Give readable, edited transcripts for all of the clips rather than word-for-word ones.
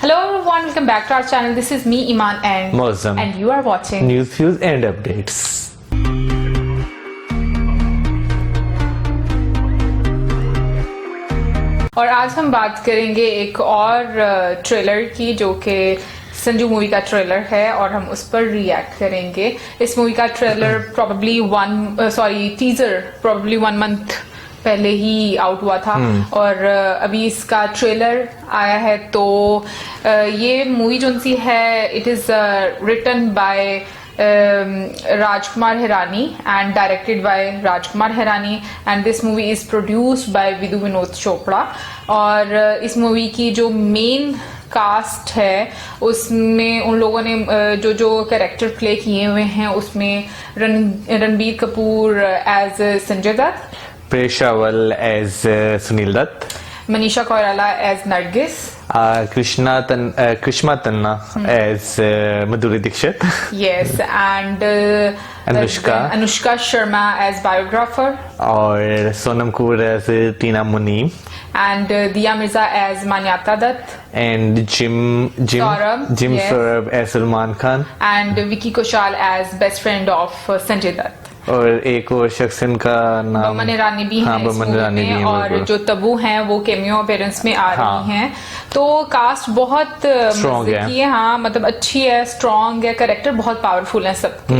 Hello everyone, welcome back to our channel. This is me Iman and Mozam. and you are watching News, views and updates. और आज हम बात करेंगे एक और ट्रेलर की जो कि संजू मूवी का ट्रेलर है और हम उस पर रिएक्ट करेंगे। इस मूवी का ट्रेलर टीजर प्रॉब्ली 1 मंथ पहले ही आउट हुआ था और अभी इसका ट्रेलर आया है। तो ये मूवी जो सी है it is written by Rajkumar Hirani and directed by Rajkumar Hirani and this movie is produced by Vidhu Vinod Chopra. और इस मूवी की जो मेन कास्ट है उसमें उन लोगों ने जो कैरेक्टर प्ले किए हुए हैं उसमें Ranbir Kapoor as Sanjay Dutt, Preshawal as Sunil Dutt, Manisha Koirala as Nargis, Krishma Tanna as Madhuri Dixit, yes, and Anushka Sharma as biographer, और Sonam Kapoor as Tina Muneem, and Diya Mirza as Manyata Dutt, and Jim Saurabh, yes. Saurabh as Salman Khan, and Vicky Kaushal as best friend of Sanjay Dutt। और एक और शख्स इनका नाम बमन ईरानी भी हैं इस बमन ईरानी मूवी भी में, हैं और जो तब्बू हैं वो कैमियो अपीयरेंस में आ रही हैं। तो कास्ट बहुत मजे की है, हाँ मतलब अच्छी है, स्ट्रॉन्ग है, कैरेक्टर बहुत पावरफुल है सबके।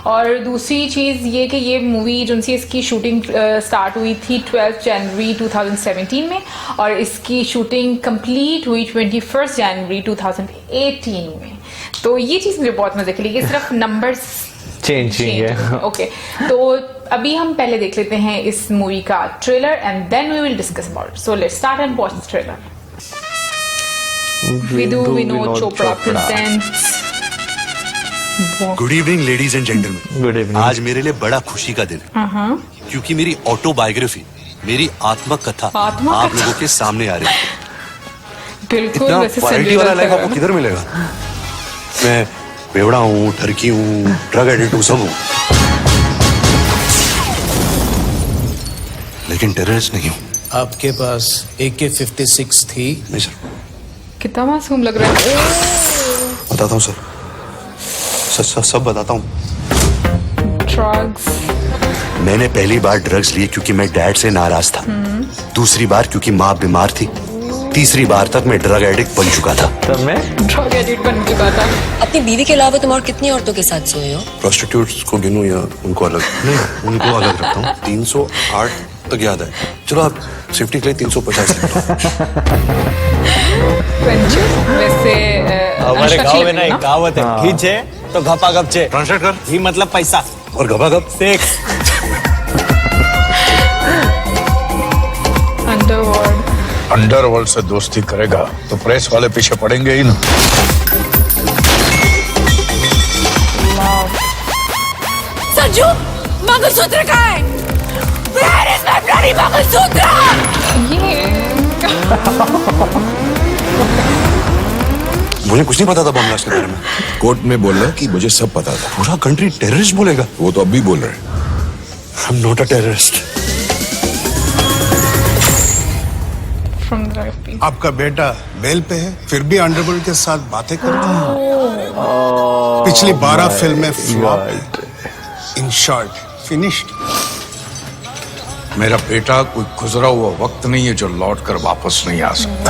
और दूसरी चीज ये कि ये मूवी जो सी इसकी शूटिंग स्टार्ट हुई थी 12 जनवरी 2017 में और इसकी शूटिंग कंप्लीट हुई 21 जनवरी 2018 में। तो ये चीज मुझे बहुत मजे की लगी, सिर्फ नंबर्स चेंजिंग है। ओके, तो अभी हम पहले देख लेते हैं इस मूवी का trailer and then we will discuss about. So let's start and watch the trailer. Vidhu Vinod Chopra presents. Good evening ladies and gentleman. Good evening. आज मेरे लिए बड़ा खुशी का दिन है क्योंकि मेरी ऑटोबायोग्राफी, मेरी आत्मकथा आप लोगों के सामने आ रही है। बिल्कुल, इतना वैसे वैरायटी वाला लाइफ आपको किधर मिलेगा? मैं बेवड़ा हूँ, ठरकी हूँ, ड्रग एडिक्ट हूँ, सब हूँ, लेकिन टेररिस्ट नहीं हूँ। आपके पास AK-56 थी? नहीं सर। कितना मासूम लग रहा है। बताता हूँ सर, सब बताता हूँ। ड्रग्स। मैंने पहली बार ड्रग्स लिए क्योंकि मैं डैड से नाराज था, दूसरी बार क्योंकि माँ बीमार थी, तीसरी बार तक मैं ड्रग एडिक्ट बन चुका था। तब मैं ड्रग एडिक्ट बन चुका था। अपनी बीवी के अलावा तुम और कितनी औरतों के साथ सोए हो? प्रोस्टिट्यूट्स को गिनूं या उनको अलग? नहीं, उनको अलग रखता हूँ। 308 तक याद है। चलो आप सेफ्टी के लिए 350 लिख लो। वैसे हमारे गाँव में ना एक कहावत है, खींचे तो घपा गपचे। ट्रांसलेट कर। ही मतलब पैसा और गपा गप सेक्स। अंडरवर्ल्ड से दोस्ती करेगा तो प्रेस वाले पीछे पड़ेंगे ही ना। संजू, मंगलसूत्र कहाँ है? Where is my bloody mangalsutra? मुझे कुछ नहीं पता था बम ब्लास्ट के बारे में। कोर्ट में बोल रहा कि मुझे सब पता था। पूरा कंट्री टेररिस्ट बोलेगा? वो तो अब भी बोल रहे। I am not a terrorist. आपका बेटा बेल पे है फिर भी अंडरवर्ल्ड के साथ बातें करता है। पिछली 12 फिल्में फ्लॉप है। In short finished. मेरा बेटा कोई गुजरा हुआ वक्त नहीं है जो लौट कर वापस नहीं आ सकता।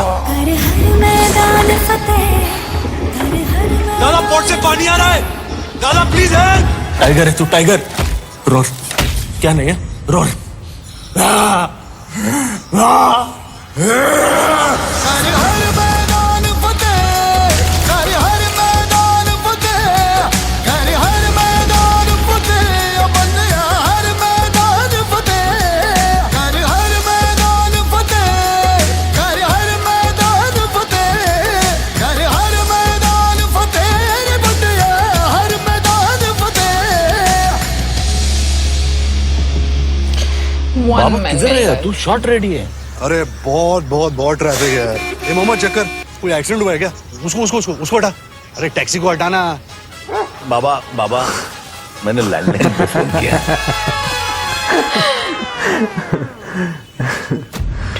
दादा पोर्ट से पानी आ रहा है, दादा प्लीज हेल्प। टाइगर है तू, टाइगर। रोर, क्या नहीं है? रोर। बाबा किधर है तू? शॉट रेडी है? अरे बहुत ट्रैफिक है। ये मोहम्मद चक्कर, कोई एक्सीडेंट हुआ है क्या? उसको हटा। अरे टैक्सी को हटाना। बाबा मैंने लैंडलाइन पे फोन किया।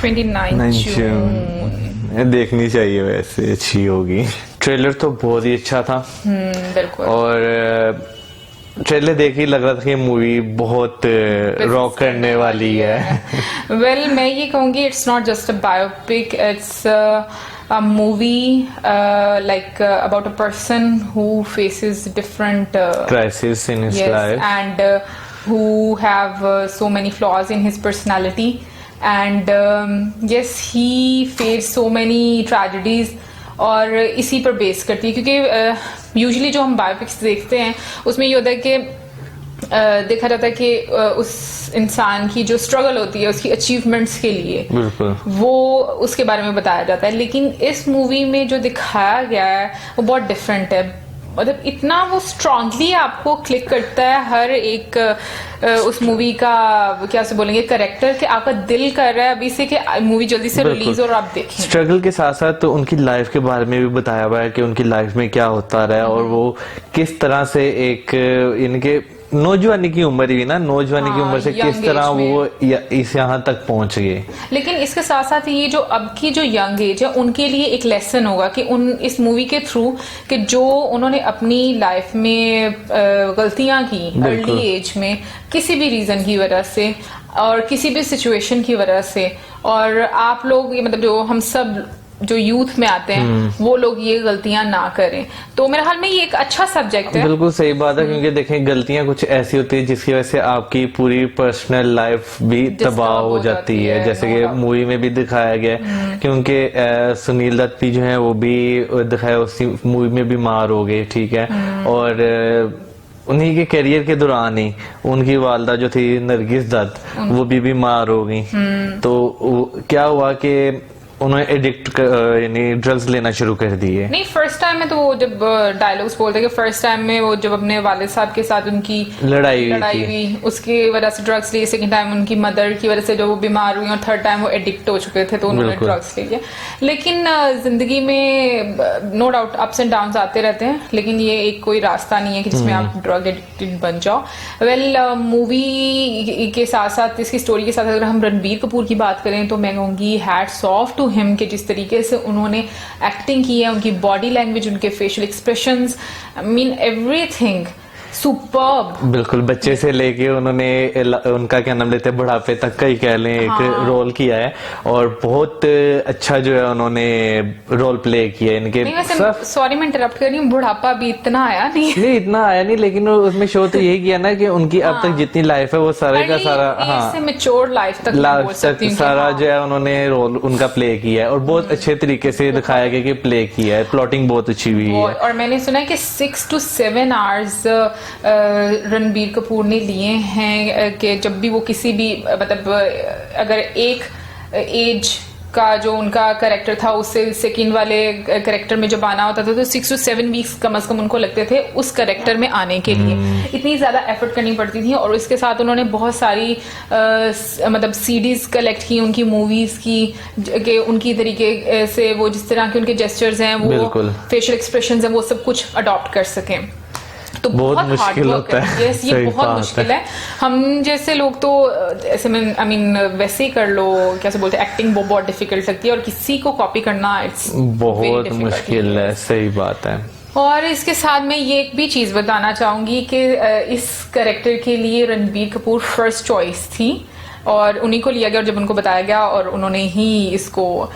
29 जून देखनी चाहिए, वैसे अच्छी होगी। ट्रेलर तो बहुत ही अच्छा था बिल्कुल। और ट्रेलर देख ही लग रहा था कि मूवी बहुत रॉक करने वाली है। वेल मैं ये कहूंगी it's not just a biopic, it's a movie like about a person who faces different crisis in his yes, life and who have so many flaws in his personality, and yes, he faced so many tragedies, और इसी पर base करती है, क्योंकि usually जो हम biopics देखते हैं उसमें ये होता है कि देखा जाता है कि उस इंसान की जो स्ट्रगल होती है उसकी अचीवमेंट्स के लिए, बिल्कुल वो उसके बारे में बताया जाता है। लेकिन इस मूवी में जो दिखाया गया है वो बहुत डिफरेंट है, मतलब इतना वो स्ट्रांगली आपको क्लिक करता है हर एक उस मूवी का, क्या से बोलेंगे, करेक्टर, कि आपका दिल कर रहा है अभी से कि मूवी जल्दी से रिलीज और आप देखें। स्ट्रगल के साथ साथ तो उनकी लाइफ के बारे में भी बताया हुआ है कि उनकी लाइफ में क्या होता रहा है और वो किस तरह से एक इनके नौजवानी की उम्र ही ना, नौजवानी की उम्र से किस तरह वो इस यहाँ तक पहुंच गए। लेकिन इसके साथ साथ ये जो अब की जो यंग एज है उनके लिए एक लेसन होगा कि उन इस मूवी के थ्रू कि जो उन्होंने अपनी लाइफ में गलतियां की अर्ली एज में किसी भी रीजन की वजह से और किसी भी सिचुएशन की वजह से, और आप लोग ये मतलब जो हम सब जो यूथ में आते हैं वो लोग ये गलतियां ना करें। तो मेरे ख्याल में ये एक अच्छा सब्जेक्ट है। बिल्कुल सही बात है, क्योंकि देखें गलतियां कुछ ऐसी होती है जिसकी वजह से आपकी पूरी पर्सनल लाइफ भी तबाह हो जाती है, जैसे कि मूवी में भी दिखाया गया है। क्योंकि सुनील दत्त भी जो है वो भी दिखाया उसी मूवी में बीमार हो गए, ठीक है, और उन्हीं के करियर के दौरान ही उनकी वालदा जो थी नरगिस दत्त वो भी बीमार हो गई। तो क्या हुआ कि उन्होंने एडिक्ट यानी ड्रग्स लेना शुरू कर दिए। नहीं, फर्स्ट टाइम में तो वो जब डायलॉग्स बोलते हैं कि फर्स्ट टाइम में वो जब अपने वालिद साहब के साथ उनकी लड़ाई हुई उसकी वजह से ड्रग्स लिए, सेकंड टाइम उनकी मदर की वजह से जो वो बीमार हुई, और थर्ड टाइम वो एडिक्ट हो चुके थे तो उन्होंने ड्रग्स ले लिया। लेकिन जिंदगी में no doubt ups and downs आते रहते हैं, लेकिन ये एक कोई रास्ता नहीं है कि जिसमें आप ड्रग एडिक्टेड बन जाओ। वेल मूवी के साथ साथ इसकी स्टोरी के साथ अगर हम रणबीर कपूर की बात करें तो मैं कहूंगी हैट्स ऑफ टू हिम कि जिस तरीके से उन्होंने एक्टिंग की है, उनकी बॉडी लैंग्वेज, उनके facial expressions, I mean everything superb. बिल्कुल, बच्चे से लेके उन्होंने उनका क्या नाम लेते हैं बुढ़ापे तक का ही कह लें एक रोल किया है, और बहुत अच्छा जो है उन्होंने रोल प्ले किया है इनके। सॉरी मैं इंटरप्ट कर रही हूँ, बुढ़ापा भी इतना आया नहीं इतना आया नहीं, लेकिन उसमें शो तो यही किया ना कि उनकी अब तक जितनी लाइफ है वो सारे का सारा मैच्योर लाइफ तक सारा जो है उन्होंने रोल उनका प्ले किया है, और बहुत अच्छे तरीके से दिखाया गया कि प्ले किया है, प्लॉटिंग बहुत अच्छी हुई है। और मैंने सुना है कि 6 to 7 आवर्स रणबीर कपूर ने लिए हैं कि जब भी वो किसी भी मतलब अगर एक एज का जो उनका कैरेक्टर था उससे सेकंड वाले कैरेक्टर में जब आना होता था तो 6 to 7 वीक्स कम से कम उनको लगते थे उस कैरेक्टर में आने के लिए। इतनी ज्यादा एफर्ट करनी पड़ती थी, और इसके साथ उन्होंने बहुत सारी मतलब सीडीज कलेक्ट की उनकी मूवीज की कि उनकी तरीके से वो जिस तरह के उनके जेस्चर्स हैं, वो फेशियल एक्सप्रेशंस हैं, वो सब कुछ अडॉप्ट कर सकें। तो बहुत मुश्किल होता है। यस, ये बहुत मुश्किल है। हम जैसे लोग तो ऐसे में आई मीन वैसे ही कर लो, कैसे बोलते हैं, एक्टिंग बहुत डिफिकल्ट लगती है और किसी को कॉपी करना इट्स बहुत मुश्किल है। सही बात है। और इसके साथ मैं ये एक भी चीज बताना चाहूंगी कि इस कैरेक्टर के लिए रणबीर कपूर फर्स्ट चॉइस थी और उन्हीं को लिया गया, और जब उनको बताया गया और उन्होंने ही इसको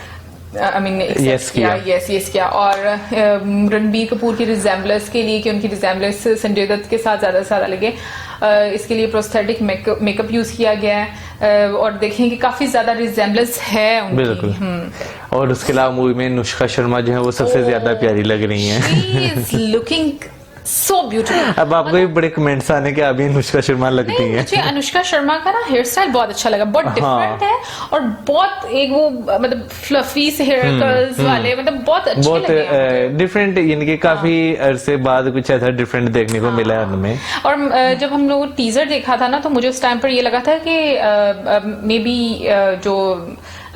यस किया। और रणबीर कपूर की रिजेम्बलेंस के लिए कि उनकी रिजेम्बलेंस संजय दत्त के साथ ज्यादा से ज्यादा लगे, इसके लिए प्रोस्थेटिक मेकअप यूज किया गया है, और देखें कि काफी ज्यादा रिजेम्बलेंस है उनकी। बिल्कुल। और उसके अलावा मूवी में अनुष्का शर्मा जो है वो सबसे ज्यादा प्यारी लग रही है। Looking so beautiful. अब आपको भी बड़े कमेंट्स आने के अभी अनुष्का शर्मा लगती है। मुझे अनुष्का शर्मा का ना हेयर स्टाइल बहुत अच्छा लगा, बहुत डिफरेंट है और बहुत एक वो मतलब फ्लफी से हेयर कर्ल्स वाले, मतलब बहुत अच्छे लगे, डिफरेंट, इनके काफी अरसे बाद कुछ ऐसा डिफरेंट देखने को मिला है उनमें। और जब हम लोग टीजर देखा था ना तो मुझे उस टाइम पर ये लगा था कि मे बी जो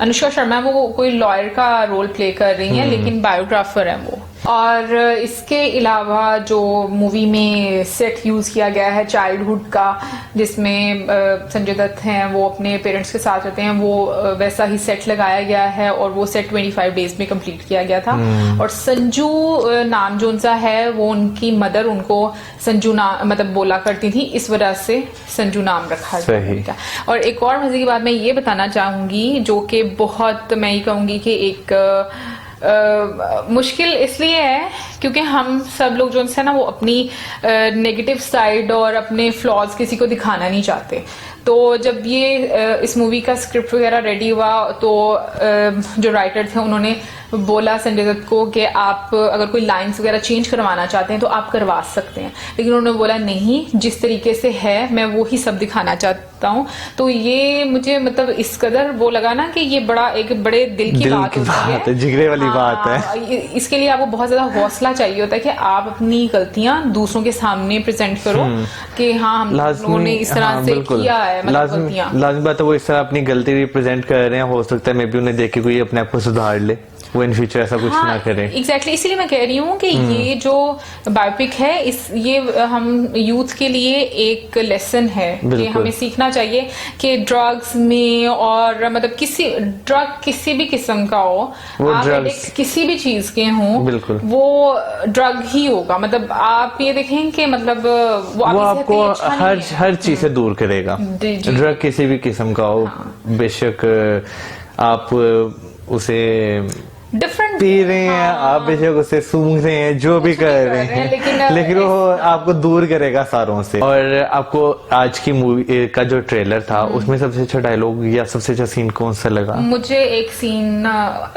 अनुष्का शर्मा वो कोई लॉयर का रोल प्ले कर रही है, लेकिन बायोग्राफर है वो। और इसके अलावा जो मूवी में सेट यूज किया गया है चाइल्डहुड का, जिसमें संजय दत्त हैं वो अपने पेरेंट्स के साथ रहते हैं, वो वैसा ही सेट लगाया गया है और वो सेट 25 डेज में कंप्लीट किया गया था। और संजू नाम जो उनका है वो उनकी मदर उनको संजू नाम मतलब बोला करती थी, इस वजह से संजू नाम रखा गया। और एक और मजे की बात मैं ये बताना चाहूंगी जो कि बहुत मैं ये कहूंगी कि एक मुश्किल इसलिए है क्योंकि हम सब लोग जो है ना वो अपनी नेगेटिव साइड और अपने फ्लॉज किसी को दिखाना नहीं चाहते। तो जब ये इस मूवी का स्क्रिप्ट वगैरह रेडी हुआ तो जो राइटर थे उन्होंने बोला संजय दत्त को कि आप अगर कोई लाइंस वगैरह चेंज करवाना चाहते हैं तो आप करवा सकते हैं, लेकिन उन्होंने बोला नहीं, जिस तरीके से है मैं वो ही सब दिखाना चाहता हूँ। तो ये मुझे मतलब इस कदर वो लगा ना कि ये बड़ा एक बड़े दिल की बात होती है, जिगरे वाली बात है। इसके लिए आपको बहुत ज्यादा हौसला चाहिए होता है कि आप अपनी गलतियां दूसरों के सामने प्रेजेंट करो कि हाँ हम लोगों ने इस तरह से किया है, मतलब गलतियां। लाजमी बात है वो इस तरह अपनी गलती रिप्रेजेंट कर रहे हैं, हो सकता है मैं भी उन्हें देख के कोई अपने आप को सुधार ले, वो इन फ्यूचर ऐसा कुछ ना करे। एग्जैक्टली इसीलिए मैं कह रही हूँ कि ये जो बायोपिक है ये हम यूथ के लिए एक लेसन है कि हमें सीखना चाहिए कि ड्रग्स में और मतलब किसी भी किस्म का हो, आप एडिक्ट किसी भी चीज के हों, वो ड्रग ही होगा। मतलब आप ये देखें कि मतलब वो आपको हर चीज से दूर करेगा। ड्रग किसी भी किस्म का हो, बेशक आप उसे डिफरेंट पी रहे हैं, आप बेशक उसे सूंघ रहे हैं, जो भी कर रहे हैं, लेकिन वो आपको दूर करेगा सारों से। और आपको आज की मूवी का जो ट्रेलर था उसमें सबसे अच्छा डायलॉग या सबसे अच्छा सीन कौन सा लगा? मुझे एक सीन,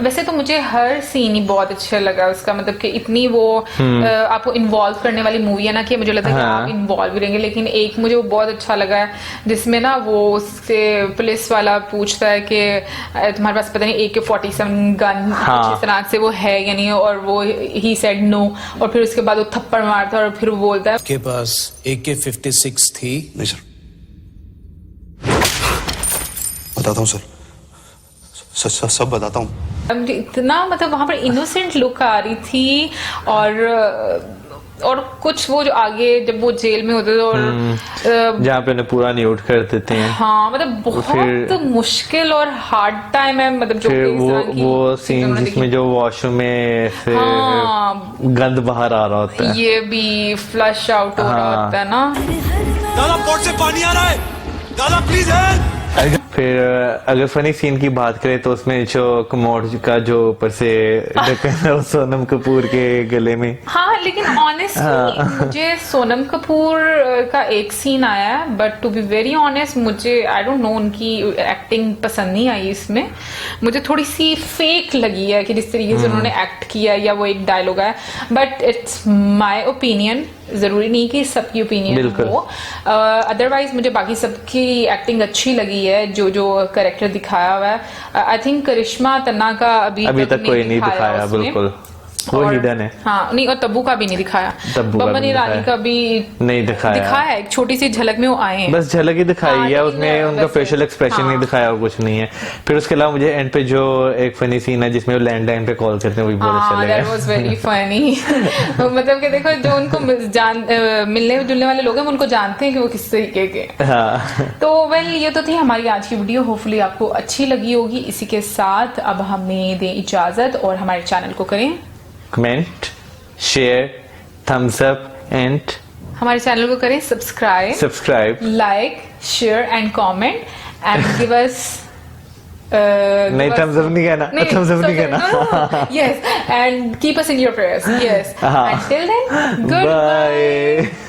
वैसे तो मुझे हर सीन ही बहुत अच्छा लगा उसका, मतलब कि इतनी वो आपको इन्वॉल्व करने वाली मूवी है ना कि मुझे लगता है कि आप इन्वॉल्व भी रहेंगे। लेकिन एक मुझे वो बहुत अच्छा लगा है जिसमें ना वो उससे पुलिस वाला पूछता है कि तुम्हारे पास पता नहीं AK-47 गन इस तरह से वो है या नहीं, और वो ही सेड नो, और फिर उसके बाद वो थप्पड़ मारता है और फिर वो बोलता है आपके पास AK-56 थी? नहीं सर, बताता हूँ सर, सब बताता हूँ। इतना मतलब वहां पर इनोसेंट लुक आ रही थी और कुछ वो जो आगे जब वो जेल में होते थे और जहाँ पे उन्हें पूरा न्यूड कर देते हैं, हाँ मतलब बहुत मुश्किल और हार्ड टाइम है। मतलब जो वो सीन जिसमें जो वॉशरूम में से गंद बाहर आ रहा होता है, ये भी फ्लश आउट हो रहा होता है ना। दादा पोर्ट से पानी आ रहा है, दादा प्लीज हेल्प। फिर अगर फनी सीन की बात करें तो उसमें जो कमोड का जो ऊपर से ढक्कन है वो सोनम कपूर के गले में। हाँ लेकिन ऑनेस्टली मुझे सोनम कपूर का एक सीन आया है, but to be very honest मुझे आई डोंट नो उनकी एक्टिंग पसंद नहीं आई इसमें। मुझे थोड़ी सी फेक लगी है कि जिस तरीके से उन्होंने एक्ट किया, या वो एक डायलॉग है, बट इट्स माय ओपिनियन, जरूरी नहीं कि सबकी ओपिनियन हो। अदरवाइज मुझे बाकी सबकी एक्टिंग अच्छी लगी है, जो कैरेक्टर दिखाया हुआ है। आई थिंक करिश्मा तन्ना का अभी तक कोई नहीं दिखाया, बिल्कुल वो हिडन है। हाँ नहीं, और तब्बू का भी नहीं दिखाया, बमन ईरानी का भी नहीं दिखाया है। एक छोटी सी झलक में वो आए हैं, बस झलक ही दिखाई है, उसमें उनका फेशियल एक्सप्रेशन नहीं दिखाया और कुछ नहीं है। फिर उसके अलावा मुझे एंड पे जो एक फनी सीन है जिसमें वो लैंडलाइन पे कॉल करते हैं, वो भी बहुत अच्छा लगा। That was very funny. मतलब कि देखो जो उनको मिलने जुलने वाले लोग हैं उनको जानते हैं कि वो किस तरीके के। तो वेल ये तो थी हमारी आज की वीडियो, होपफुली आपको अच्छी लगी होगी। इसी के साथ अब हमें दें इजाजत और हमारे चैनल को करें comment, share, thumbs up and हमारे चैनल को करें subscribe, like, share and comment and give us नहीं थम्स अप नहीं कहना, yes and keep us in your prayers, yes, until then, goodbye.